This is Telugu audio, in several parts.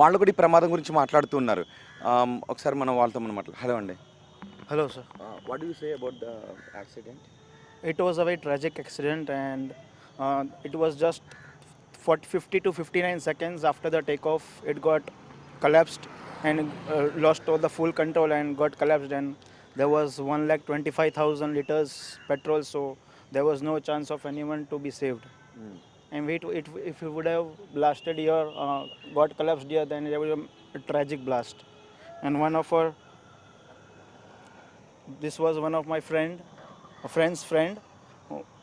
వాళ్ళు కూడా ఈ ప్రమాదం గురించి మాట్లాడుతున్నారు. ఒకసారి మనం వాళ్ళతో మనం హలో అండి. Hello, sir. What do you say about the accident? It was a very tragic accident, and it was just 50 to 59 seconds after the takeoff. It got collapsed and lost all the full control and got collapsed. And there was 1,25,000 liters petrol, so there was no chance of anyone to be saved. And if it would have blasted here, got collapsed here, then there was a tragic blast. And this was one of my a friend's friend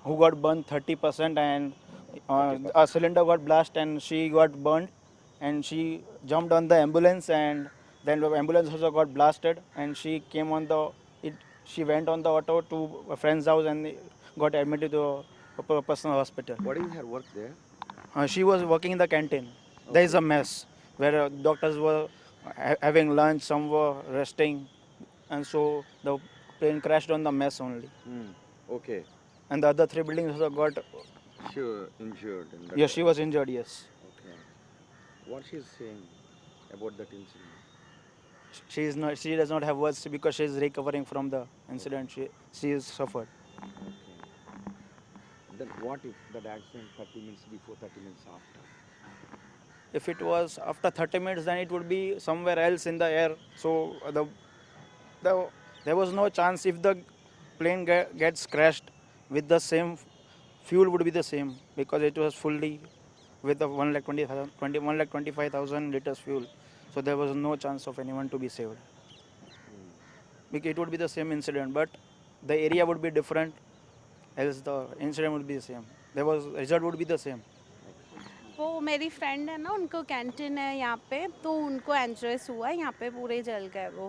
who got burned 30%, and a cylinder got blast and she got burned, and she jumped on the ambulance, and then the ambulance also got blasted, and she came on she went on the auto to a friend's house and got admitted to a personal hospital. What is her work there? She was working in the canteen. There is a mess where doctors were having lunch, some were resting, and so the plane crashed on the mess only. Okay. And the other 3 buildings also got. Sure, injured. Yes, she was injured. Yes. Okay. What she is saying about that incident? She does not have words because she is recovering from the incident. She has suffered. Okay. Then what if that accident 30 minutes before, 30 minutes after? If it was after 30 minutes, then it would be somewhere else in the air. So there was no chance. If the plane gets crashed with the same fuel, would be the same, because it was fully with the 1,25,000 liters fuel. So there was no chance of anyone to be saved. Because it would be the same incident, but the area would be different, else the incident would be the same. Result would be the same. वो मेरी फ्रेंड है ना, उनको कैंटीन है यहाँ पे, तो उनको एंजॉयस हुआ, यहाँ पे पूरे जल गए वो।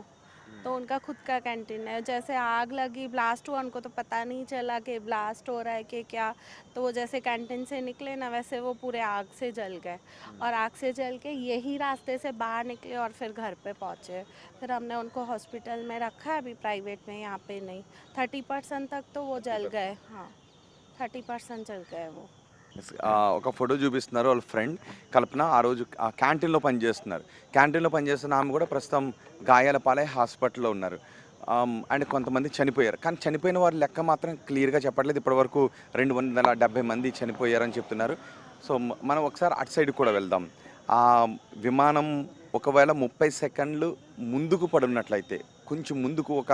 तो उनका खुद का कैंटीन है। जैसे आग लगी, ब्लास्ट हुआ, उनको तो पता नहीं चला कि ब्लास्ट हो रहा है कि क्या। तो वो जैसे कैंटीन से निकले ना, वैसे वो पूरे आग से जल गए, और आग से जल के यही रास्ते से बाहर निकले और फिर घर पे पहुँचे। फिर हमने उनको हॉस्पिटल में रखा है, अभी प्राइवेट में, यहाँ पे नहीं। 30% तक तो वो जल गए। हाँ, 30% जल गए वो। ఒక ఫోటో చూపిస్తున్నారు వాళ్ళ ఫ్రెండ్ కల్పన. ఆ రోజు ఆ క్యాంటీన్లో పనిచేస్తున్నారు. క్యాంటీన్లో పనిచేస్తున్న ఆమె కూడా ప్రస్తుతం గాయాల పాలై హాస్పిటల్లో ఉన్నారు. అండ్ కొంతమంది చనిపోయారు, కానీ చనిపోయిన వారి లెక్క మాత్రం క్లియర్గా చెప్పట్లేదు. ఇప్పటివరకు 270 మంది చనిపోయారని చెప్తున్నారు. సో మనం ఒకసారి అటు సైడ్ కూడా వెళ్దాం. ఆ విమానం ఒకవేళ 30 సెకండ్లు ముందుకు పడున్నట్లయితే, కొంచెం ముందుకు ఒక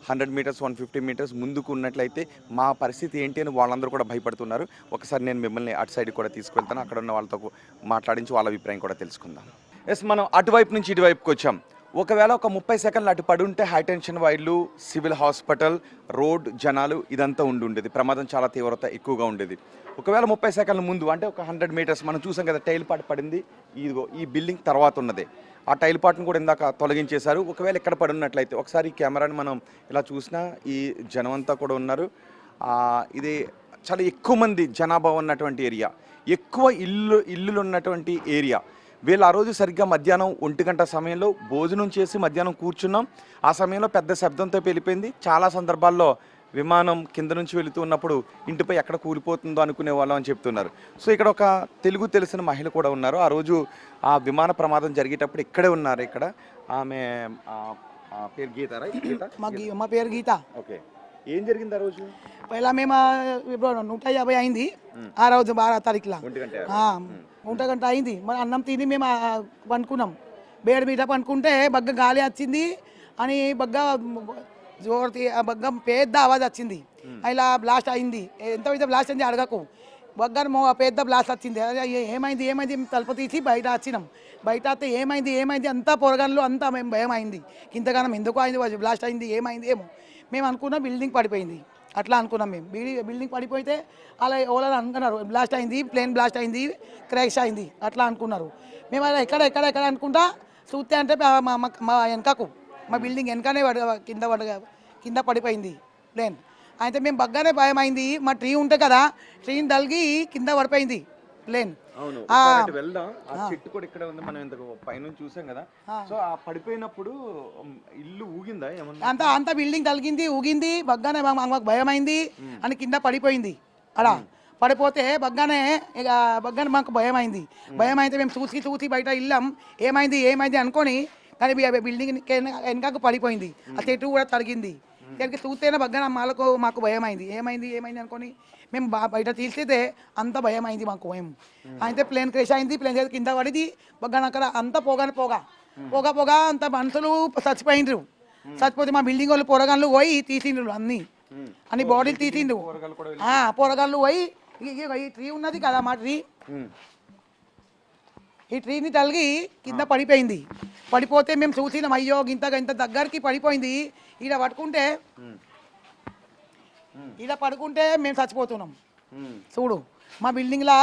100 మీటర్స్ 150 మీటర్స్ ముందుకు ఉన్నట్లయితే మా పరిస్థితి ఏంటి అని వాళ్ళందరూ కూడా భయపడుతున్నారు. ఒకసారి నేను మిమ్మల్ని అటు సైడ్ కూడా తీసుకెళ్తాను. అక్కడ ఉన్న వాళ్ళతో మాట్లాడించి వాళ్ళ అభిప్రాయం కూడా తెలుసుకుందాం. ఎస్, మనం అటువైపు నుంచి ఇటువైపుకి వచ్చాం. ఒకవేళ ఒక 30 సెకండ్లు అటు పడి ఉంటే హైటెన్షన్ వైర్లు, సివిల్ హాస్పిటల్, రోడ్, జనాలు ఇదంతా ఉండేది. ప్రమాదం చాలా తీవ్రత ఎక్కువగా ఉండేది. ఒకవేళ 30 సెకండ్ల ముందు అంటే ఒక 100 మీటర్స్ మనం చూసాం కదా, టైల్ పాటు పడింది ఇదిగో ఈ బిల్డింగ్ తర్వాత ఉన్నదే. ఆ టైల్ పాటును కూడా ఇందాక తొలగించేశారు. ఒకవేళ ఇక్కడ పడి ఉన్నట్లయితే ఒకసారి ఈ కెమెరాని మనం ఇలా చూసినా ఈ జనం అంతా కూడా ఉన్నారు. ఇది చాలా ఎక్కువ మంది జనాభా ఉన్నటువంటి ఏరియా, ఎక్కువ ఇల్లులు ఉన్నటువంటి ఏరియా. వీళ్ళు ఆ రోజు సరిగ్గా మధ్యాహ్నం 1 గంట సమయంలో భోజనం చేసి మధ్యాహ్నం కూర్చున్నాం. ఆ సమయంలో పెద్ద శబ్దంతో వెళ్ళిపోయింది. చాలా సందర్భాల్లో విమానం కింద నుంచి వెళుతూ ఉన్నప్పుడు ఇంటిపై ఎక్కడ కూలిపోతుందో అనుకునే వాళ్ళం అని చెప్తున్నారు. సో ఇక్కడ ఒక తెలుగు తెలిసిన మహిళ కూడా ఉన్నారు. ఆ రోజు ఆ విమాన ప్రమాదం జరిగేటప్పుడు ఇక్కడే ఉన్నారు. ఇక్కడ ఆమె పేరు గీత, రైట్? మా పేరు గీత. ఓకే, ఏం జరిగింది ఆ రోజు? పైలా మేము 150 అయింది ఆ రోజు 12 తారీఖులో. 1 గంట అయింది. మన అన్నం తిని మేము పండుకున్నాం. బేడ్ మీద పండుకుంటే బగ్గ గాలి వచ్చింది అని బగ్గ బగ్గ పెద్ద ఆవాజ్ వచ్చింది. ఇలా బ్లాస్ట్ అయింది. ఎంత అయితే బ్లాస్ట్ అయింది అడగకు. బగ్గ పెద్ద బ్లాస్ట్ వచ్చింది. ఏమైంది ఏమైంది తలుపు తీసి బయట వచ్చినాం. బయట వస్తే ఏమైంది అంతా పొరగన్లు అంతా మేము భయం అయింది. ఇంతగానం ఎందుకు అయింది బ్లాస్ట్ అయింది ఏమైంది ఏమో మేము అనుకున్నాం. బిల్డింగ్ పడిపోయింది అట్లా అనుకున్నాం మేము. బిల్డింగ్ పడిపోతే అలా ఎవరైనా అనుకున్నారు బ్లాస్ట్ అయింది, ప్లేన్ బ్లాస్ట్ అయింది, క్రాష్ అయింది అట్లా అనుకున్నారు. మేము అలా ఎక్కడ అనుకుంటా చూస్తే అంటే మా వెనకకు మా బిల్డింగ్ వెనకనే కింద పడిపోయింది ప్లేన్. అయితే మేము బగ్గానే భయం అయింది. మా ట్రీ ఉంటే కదా, ట్రీని తలిగి కింద పడిపోయింది ప్లేన్. వెళ్దాం. ఆ చెట్టు కూడా ఇక్కడ ఉంది, మనం ఇంత పైనుంచి చూసాం కదా. సో ఆ పడిపోయినప్పుడు ఇల్లు ఊగిందా ఏమన్నా? అంత బిల్డింగ్ తలిగింది, ఊగింది. బగ్గానే మాకు భయం అయింది అని కింద పడిపోయింది. అలా పడిపోతే బగ్గానే మాకు భయం అయింది. భయం అయితే మేము చూసి బయట వెళ్ళాం, ఏమైంది అనుకొని, కానీ బిల్డింగ్ వెనకకు పడిపోయింది. ఆ చెట్టు కూడా తరిగింది. దానికి చూస్తేనే బగ్గాన మాకు భయం అయింది. ఏమైంది అనుకొని మేము బయట తీసితే అంత భయం అయింది మాకు. అయితే ప్లేన్ క్రేష్ అయింది, ప్లేన్ కింద పడింది. బగ్గాన అక్కడ అంతా పొగ అంత మనుషులు చచ్చిపోతే మా బిల్డింగ్ వాళ్ళు పొరగాళ్ళు పోయి తీసిండ్రు అన్ని బాడీలు తీసిండ్రు. పొరగాళ్ళు పోయి ఈ ట్రీ ఉన్నది కదా మా ట్రీ, ఈ ట్రీని తలిగి కింద పడిపోతే మేము చూసినాం, అయ్యో ఇంత దగ్గరికి పడిపోయింది. ఈడ పడుకుంటే మేము చచ్చిపోతున్నాం. చూడు మా బిల్డింగ్ లా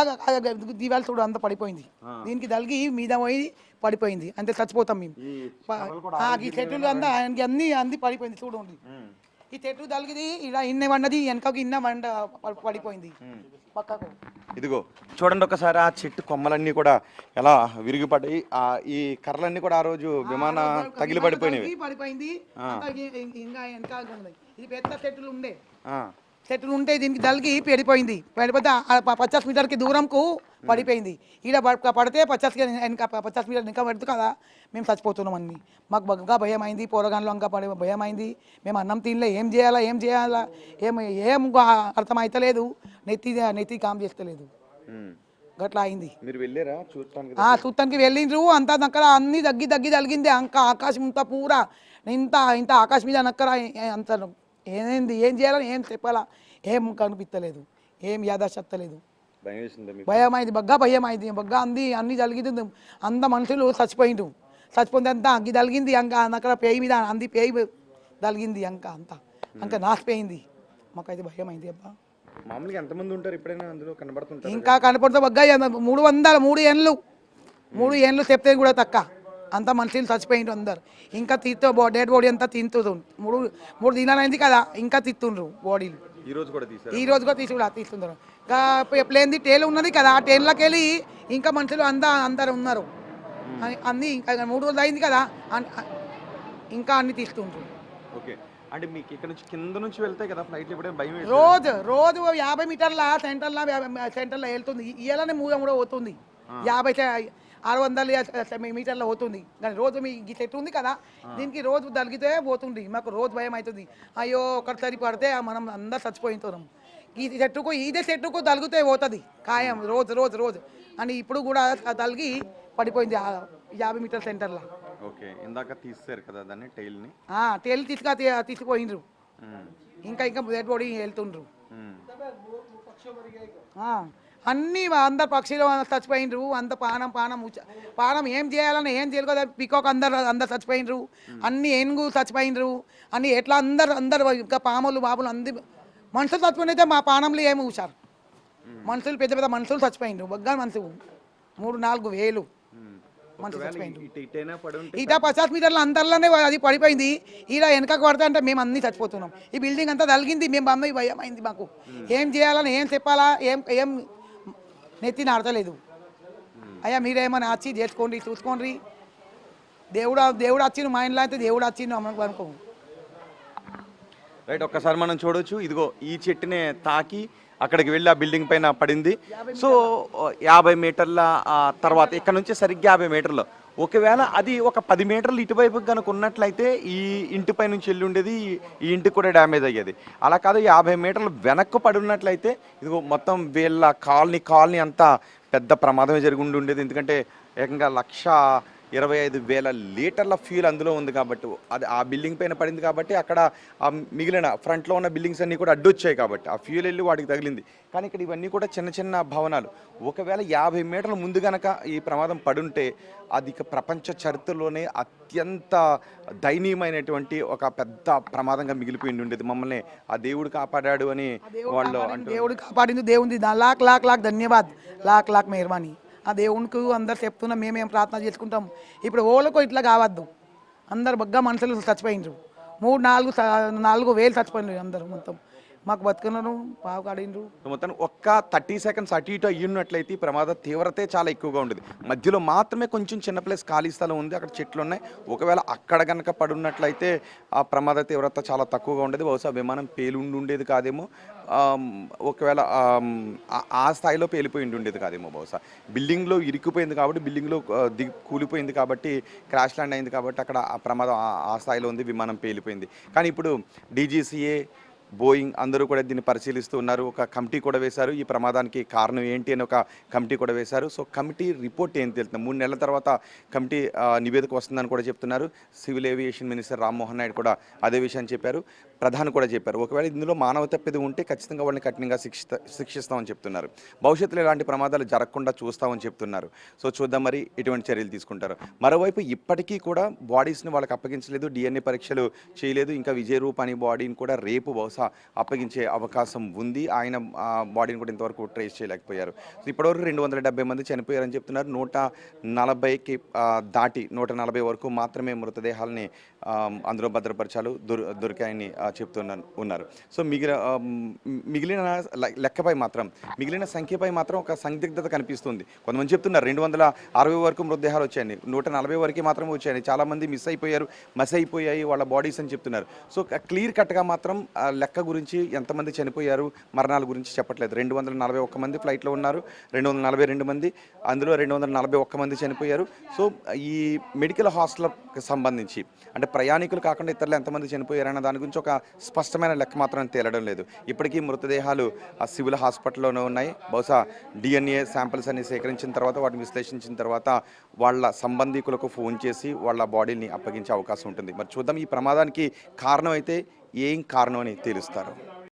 దివాలు చూడు అంత పడిపోయింది. దీనికి తలిగి మీద పోయి పడిపోయింది, అంతే చచ్చిపోతాం మేము. ఈ చెట్లు అంతా అన్ని పడిపోయింది చూడండి. ఈ చెట్టు తలిగిది ఇలా ఇన్న వండది, వెనకకి ఇన్న వండ పడిపోయింది పక్కకు. ఇదిగో చూడండి ఒకసారి, ఆ చెట్టు కొమ్మలన్నీ కూడా ఎలా విరిగిపడ్డాయి. ఈ కర్రలన్నీ కూడా ఆ రోజు విమాన తగిలి పడిపోయినవి. పడిపోయింది ఇంకా వెనక ఇది పెద్ద చెట్లు ఉంటే దీనికి తలిగి పడిపోతే 50 మీటర్కి దూరంకు పడిపోయింది. ఈడ పడితే 50 మీటర్ ఇంకా పడుతుంది కదా, మేము చచ్చిపోతున్నాం అన్ని. మాకు బాగా భయం అయింది, పోరగాన్లో ఇంకా భయం అయింది. మేము అన్నం తినలే, ఏం చేయాలా ఏం అర్థమవుతలేదు. నెత్తి కామ్ చేస్తలేదు, గట్లా అయింది. మీరు వెళ్ళారా చూడటానికి వెళ్ళిండ్రు. అంతా అక్కడ అన్ని దగ్గి తలిగింది. ఆకాశం అంతా పూరా ఇంత ఆకాశం మీద నక్కర అంత ఏం చేయాలని ఏం చెప్పాలా ఏం కనిపిస్తలేదు, ఏం యాదాశత్తలేదు. భయం అయింది, భయం అయింది. అన్ని తలిగింది. అంత మనుషులు చచ్చిపోతే అంతా అగ్గి తలిగింది. అక్కడ పేయి మీద పేయి తలిగింది. అంత నాసిపోయింది. మాకైతే భయం అయింది. అబ్బా మామూలుగా ఎంతమంది ఉంటారు ఎప్పుడైనా అందులో కనబడుతుంటారు? ఇంకా కనపడుతూ 300 ఏళ్ళు చెప్తే కూడా తక్కువ. అంత మనుషులు చచ్చిపోయిండ్రు అందరు. ఇంకా డెడ్ బాడీ అంతా తింటుండ్రు. 3 దినాలైంది కదా, ఇంకా తిత్తుండ్రు బాడీలు. ఈ రోజు కూడా తీస్తుండ్రు. ప్లేన్ది టేల్ ఉన్నది కదా, ఆ టేన్లోకి వెళ్ళి ఇంకా మనుషులు అందరు ఉన్నారు. అన్ని ఇంకా 3 రోజులు అయింది కదా, ఇంకా అన్ని తీస్తుండ్రు. అంటే మీకు ఇక్కడ నుంచి కింద నుంచి వెళ్తే కదా ఫ్లైట్ భయం. రోజు 50 మీటర్ల సెంటర్లో వెళ్తుంది. ఇలానే కూడా పోతుంది, 600 మీటర్ల పోతుంది. కానీ రోజు మీ చెట్టు ఉంది కదా, దీనికి రోజు తలిగితే పోతుంది. మాకు రోజు భయం అవుతుంది. అయ్యో ఒకసారి పడితే మనం అందరు చచ్చిపోతున్నాం. ఇదే చెట్టుకు తలిగితే పోతుంది ఖాయం, రోజు అని. ఇప్పుడు కూడా తలిగి పడిపోయింది 50 మీటర్ సెంటర్లో. ఇందాక తీస్తారు కదా దాన్ని, టైల్ తీసుకుపోయిండ్రు. ఇంకా డెడ్ బాడీ వెళ్తుండ్రు. అన్నీ అందరు పక్షులు చచ్చిపోయినరు. అంత పానం ఏం చేయాలని ఏం చేయలేదు కదా. పికాక్ అందరు చచ్చిపోయినరు. అన్ని ఏనుగు చచ్చిపోయినరు. అన్ని ఎట్లా అందరు ఇంకా పాములు బాబులు అందరు మనుషులు చచ్చిపోయినైతే మా పానంలో ఏమి చూసారు. మనుషులు పెద్ద మనుషులు చచ్చిపోయినరు. బగ్గా మనుషులు 3-4 వేలు మనుషులు చచ్చిపోయినరు. ఇట 50 మీటర్ల అంతర్లోనే అది పడిపోయింది. ఈడ వెనకకు పడితే అంటే మేము అన్నీ చచ్చిపోతున్నాం. ఈ బిల్డింగ్ అంతా తలిగింది. మేము అమ్మాయి భయం అయింది మాకు. ఏం చేయాలని ఏం చెప్పాలా ఏం నెత్తిని ఆడతలేదు. అయ్యా మీరేమన్నా వచ్చి చూసుకోండి. దేవుడు వచ్చిండు మా ఇంట్లో, అయితే దేవుడు వచ్చిండు అనుకో. రైట్, ఒక్కసారి మనం చూడొచ్చు. ఇదిగో ఈ చెట్టునే తాకి అక్కడికి వెళ్ళి ఆ బిల్డింగ్ పైన పడింది. సో 50 మీటర్ల తర్వాత ఇక్కడ నుంచి సరిగ్గా 50 మీటర్లు. ఒకవేళ అది ఒక 10 మీటర్లు ఇటువైపు కనుక ఉన్నట్లయితే ఈ ఇంటిపై నుంచి వెళ్ళి ఉండేది, ఈ ఇంటికి కూడా డ్యామేజ్ అయ్యేది. అలా కాదు, 50 మీటర్లు వెనక్కు పడి ఉన్నట్లయితే ఇదిగో మొత్తం వీళ్ళ కాలనీ అంతా పెద్ద ప్రమాదమే జరిగి ఉండేది. ఎందుకంటే ఏకంగా 1,25,000 లీటర్ల ఫ్యూల్ అందులో ఉంది కాబట్టి, అది ఆ బిల్డింగ్ పైన పడింది కాబట్టి అక్కడ ఆ మిగిలిన ఫ్రంట్లో ఉన్న బిల్డింగ్స్ అన్నీ కూడా అడ్డొచ్చాయి కాబట్టి ఆ ఫ్యూల్ వెళ్ళి వాటికి తగిలింది. కానీ ఇక్కడ ఇవన్నీ కూడా చిన్న భవనాలు. ఒకవేళ 50 మీటర్ల ముందు కనుక ఈ ప్రమాదం పడుంటే అది ప్రపంచ చరిత్రలోనే అత్యంత దయనీయమైనటువంటి ఒక పెద్ద ప్రమాదంగా మిగిలిపోయి ఉండేది. మమ్మల్ని ఆ దేవుడు కాపాడాడు అని వాళ్ళు అంటారు. దేవుడు కాపాడింది, దేవుంది లాక్ ధన్యవాద్, లాక్ మెహర్బానీ. ఆ దేవునికి అందరు చెప్తున్నాం, మేమేం ప్రార్థన చేసుకుంటాం. ఇప్పుడు ఓళ్ళకు ఇట్లా కావద్దు. అందరు బగ్గా మనుషులు చచ్చిపోయినరు. 3-4 వేలు చచ్చిపోయినారు అందరు. మొత్తం మాకు బతుకున్నారు పావు కాడిండ్రు. సో మొత్తానికి ఒక్క 30 సెకండ్స్ అటు ఇటు అయ్యున్నట్లయితే ఈ ప్రమాద తీవ్రతే చాలా ఎక్కువగా ఉండేది. మధ్యలో మాత్రమే కొంచెం చిన్న ప్లేస్ ఖాళీ స్థలం ఉంది, అక్కడ చెట్లు ఉన్నాయి. ఒకవేళ అక్కడ కనుక పడున్నట్లయితే ఆ ప్రమాద తీవ్రత చాలా తక్కువగా ఉండేది. బహుశా విమానం పేలుండి ఉండేది కాదేమో, ఒకవేళ ఆ స్థాయిలో పేలిపోయి ఉండేది కాదేమో. బహుశా బిల్డింగ్లో ఇరుక్కుపోయింది కాబట్టి, బిల్డింగ్లో కూలిపోయింది కాబట్టి, క్రాష్ ల్యాండ్ అయింది కాబట్టి అక్కడ ఆ ప్రమాదం ఆ స్థాయిలో ఉంది, విమానం పేలిపోయింది. కానీ ఇప్పుడు డీజీసీఏ, బోయింగ్ అందరూ కూడా దీన్ని పరిశీలిస్తూ ఉన్నారు. ఒక కమిటీ కూడా వేశారు, ఈ ప్రమాదానికి కారణం ఏంటి అని ఒక కమిటీ కూడా వేశారు. సో కమిటీ రిపోర్ట్ ఏం తెలుస్తుంది, 3 నెలల తర్వాత కమిటీ నివేదిక వస్తుందని కూడా చెప్తున్నారు. Civil aviation minister Rammohan Naidu కూడా అదే విషయాన్ని చెప్పారు, ప్రధాని కూడా చెప్పారు. ఒకవేళ ఇందులో మానవ తప్పిది ఉంటే ఖచ్చితంగా వాళ్ళని కఠినంగా శిక్షిస్తామని చెప్తున్నారు. భవిష్యత్తులో ఇలాంటి ప్రమాదాలు జరగకుండా చూస్తామని చెప్తున్నారు. సో చూద్దాం మరి ఎటువంటి చర్యలు తీసుకుంటారు. మరోవైపు ఇప్పటికీ కూడా బాడీస్ని వాళ్ళకి అప్పగించలేదు, డిఎన్ఏ పరీక్షలు చేయలేదు. ఇంకా విజయ్ రూప్ అనే బాడీని కూడా రేపు బహుశా అప్పగించే అవకాశం ఉంది. ఆయన బాడీని కూడా ఇంతవరకు ట్రేస్ చేయలేకపోయారు. సో ఇప్పటివరకు 270 మంది చనిపోయారని చెప్తున్నారు. 140కి దాటి 140 వరకు మాత్రమే మృతదేహాలని అందులో భద్రపరచాలు దొరికాయని ఉన్నారు. సో మిగిలిన లెక్కపై మాత్రం, మిగిలిన సంఖ్యపై మాత్రం ఒక సందిగ్ధత కనిపిస్తుంది. కొంతమంది చెప్తున్నారు 260 వరకు మృతదేహాలు వచ్చాయని, 140 వరకు మాత్రమే వచ్చాయని, చాలామంది మిస్ అయిపోయాయి వాళ్ళ బాడీస్ అని చెప్తున్నారు. సో క్లియర్ కట్గా మాత్రం లెక్క గురించి, ఎంతమంది చనిపోయారు, మరణాల గురించి చెప్పట్లేదు. 241 మంది ఫ్లైట్లో ఉన్నారు, 242 మంది, అందులో 241 మంది చనిపోయారు. సో ఈ మెడికల్ హాస్టల్కి సంబంధించి అంటే ప్రయాణికులు కాకుండా ఇతరులు ఎంతమంది చనిపోయారన్న దాని గురించి ఒక స్పష్టమైన లెక్క మాత్రం తేలడం లేదు. ఇప్పటికీ మృతదేహాలు ఆ సివిల్ హాస్పిటల్లోనే ఉన్నాయి. బహుశా డిఎన్ఏ శాంపిల్స్ అన్ని సేకరించిన తర్వాత, వాటిని విశ్లేషించిన తర్వాత వాళ్ళ సంబంధికులకు ఫోన్ చేసి వాళ్ళ బాడీని అప్పగించే అవకాశం ఉంటుంది. మరి చూద్దాం, ఈ ప్రమాదానికి కారణం అయితే ఏం కారణం అని తేలుస్తారు.